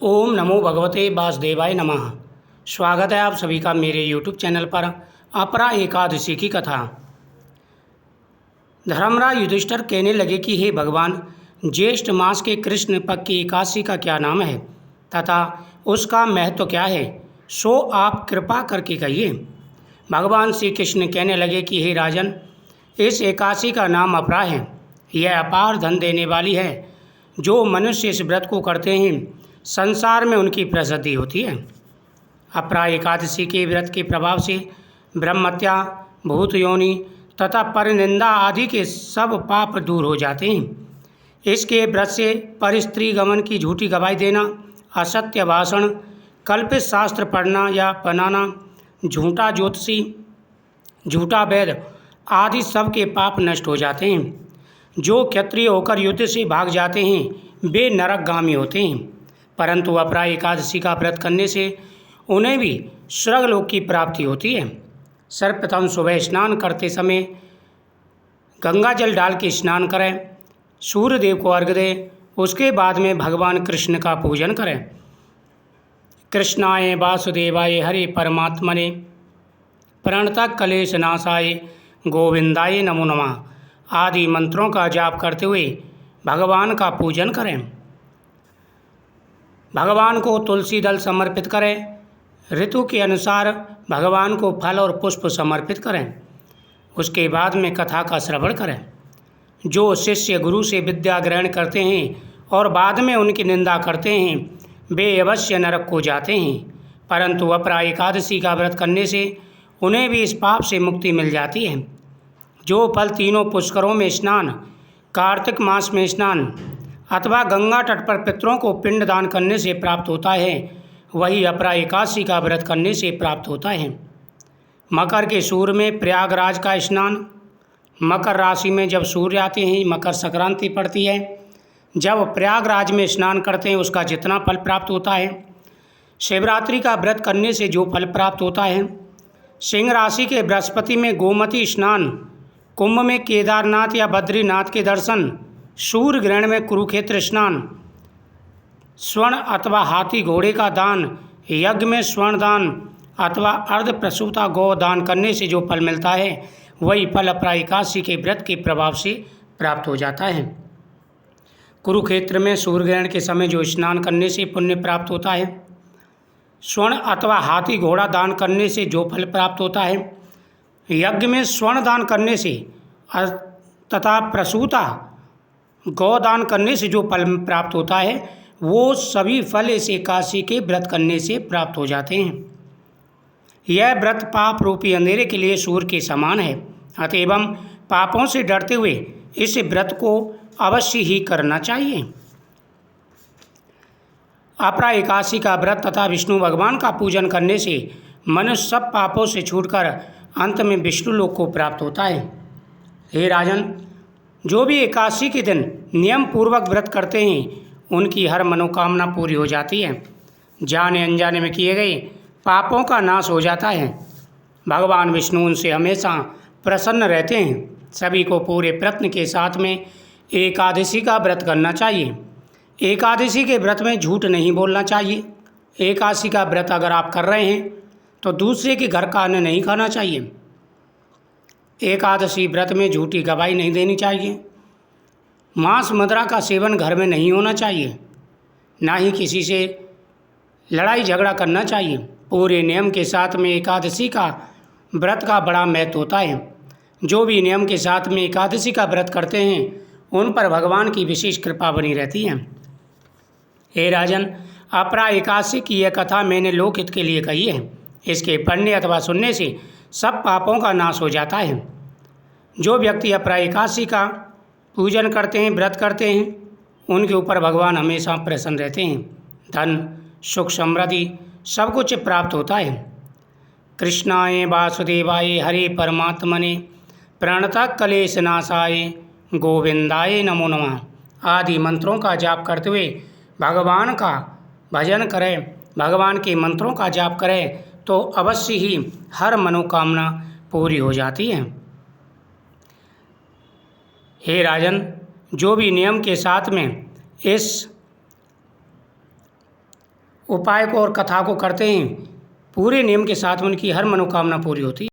ओम नमो भगवते वासुदेवाय नमः। स्वागत है आप सभी का मेरे यूट्यूब चैनल पर। अपरा एकादशी की कथा। धर्मराज युधिष्ठिर कहने लगे कि हे भगवान, ज्येष्ठ मास के कृष्ण पक्ष की एकादशी का क्या नाम है तथा उसका महत्व क्या है, सो आप कृपा करके कहिए। भगवान श्री कृष्ण कहने लगे कि हे राजन, इस एकादशी का नाम अपरा है। यह अपार धन देने वाली है। जो मनुष्य इस व्रत को करते हैं, संसार में उनकी प्रसिद्धि होती है। अपरा एकादशी के व्रत के प्रभाव से ब्रह्मत्या, भूत योनि तथा परनिंदा आदि के सब पाप दूर हो जाते हैं। इसके व्रत से परस्त्री गमन की झूठी गवाही देना, असत्य भाषण, कल्पित शास्त्र पढ़ना या बनाना, झूठा ज्योतिषी, झूठा वैद आदि सब के पाप नष्ट हो जाते हैं। जो क्षत्रिय होकर युद्ध से भाग जाते हैं वे नरकगामी होते हैं, परंतु अपरा एकादशी का व्रत करने से उन्हें भी स्वर्गलोक की प्राप्ति होती है। सर्वप्रथम सुबह स्नान करते समय गंगा जल डाल के स्नान करें, सूर्य देव को अर्घ्य दें, उसके बाद में भगवान कृष्ण का पूजन करें। कृष्णाय वासुदेवाय हरे परमात्मने प्रणतः कलेश नाशाय गोविंदाय नमो नमः आदि मंत्रों का जाप करते हुए भगवान का पूजन करें। भगवान को तुलसी दल समर्पित करें। ऋतु के अनुसार भगवान को फल और पुष्प समर्पित करें। उसके बाद में कथा का श्रवण करें। जो शिष्य गुरु से विद्या ग्रहण करते हैं और बाद में उनकी निंदा करते हैं वे अवश्य नरक को जाते हैं, परंतु अपरा एकादशी का व्रत करने से उन्हें भी इस पाप से मुक्ति मिल जाती है। जो फल तीनों पुष्करों में स्नान, कार्तिक मास में स्नान अथवा गंगा तट पर पितरों को पिंड दान करने से प्राप्त होता है, वही अपरा एकादशी का व्रत करने से प्राप्त होता है। मकर के सूर्य में प्रयागराज का स्नान, मकर राशि में जब सूर्य आते हैं मकर संक्रांति पड़ती है, जब प्रयागराज में स्नान करते हैं उसका जितना फल प्राप्त होता है। शिवरात्रि का व्रत करने से जो फल प्राप्त होता है। सिंह राशि के बृहस्पति में गोमती स्नान, कुंभ में केदारनाथ या बद्रीनाथ के दर्शन, सूर्य ग्रहण में कुरुक्षेत्र स्नान, स्वर्ण अथवा हाथी घोड़े का दान, यज्ञ में स्वर्ण दान अथवा अर्ध प्रसूता गौ दान करने से जो फल मिलता है वही फल अपरा एकादशी के व्रत के प्रभाव से प्राप्त हो जाता है। कुरुक्षेत्र में सूर्य ग्रहण के समय जो स्नान करने से पुण्य प्राप्त होता है। स्वर्ण अथवा हाथी घोड़ा दान करने से जो फल प्राप्त होता है। यज्ञ में स्वर्ण दान करने से तथा प्रसूता गौदान करने से जो फल प्राप्त होता है वो सभी फल इस एकादशी के व्रत करने से प्राप्त हो जाते हैं। यह व्रत पाप रूपी अंधेरे के लिए सूर्य के समान है, अतएव पापों से डरते हुए इस व्रत को अवश्य ही करना चाहिए। अपरा एकादशी का व्रत तथा विष्णु भगवान का पूजन करने से मनुष्य सब पापों से छूटकर अंत में विष्णु लोक को प्राप्त होता है। हे राजन, जो भी एकादशी के दिन नियम पूर्वक व्रत करते हैं उनकी हर मनोकामना पूरी हो जाती है। जाने अनजाने में किए गए पापों का नाश हो जाता है। भगवान विष्णु उनसे हमेशा प्रसन्न रहते हैं। सभी को पूरे प्रयत्न के साथ में एकादशी का व्रत करना चाहिए। एकादशी के व्रत में झूठ नहीं बोलना चाहिए। एकादशी का व्रत अगर आप कर रहे हैं तो दूसरे के घर का अन्न नहीं खाना चाहिए। एकादशी व्रत में झूठी गवाही नहीं देनी चाहिए। मांस मदिरा का सेवन घर में नहीं होना चाहिए। ना ही किसी से लड़ाई झगड़ा करना चाहिए। पूरे नियम के साथ में एकादशी का व्रत का बड़ा महत्व होता है। जो भी नियम के साथ में एकादशी का व्रत करते हैं उन पर भगवान की विशेष कृपा बनी रहती है। हे राजन, अपरा एकादशी की यह कथा मैंने लोकहित के लिए कही है। इसके पढ़ने अथवा सुनने से सब पापों का नाश हो जाता है। जो व्यक्ति अपरा एकादशी का पूजन करते हैं, व्रत करते हैं, उनके ऊपर भगवान हमेशा प्रसन्न रहते हैं। धन, सुख, समृद्धि सब कुछ प्राप्त होता है। कृष्णाय वासुदेवाय हरे परमात्मने प्रणतः कलेश नाशाय गोविंदाय नमो नमः आदि मंत्रों का जाप करते हुए भगवान का भजन करें, भगवान के मंत्रों का जाप करें तो अवश्य ही हर मनोकामना पूरी हो जाती है। हे राजन, जो भी नियम के साथ में इस उपाय को और कथा को करते हैं, पूरे नियम के साथ उनकी हर मनोकामना पूरी होती है।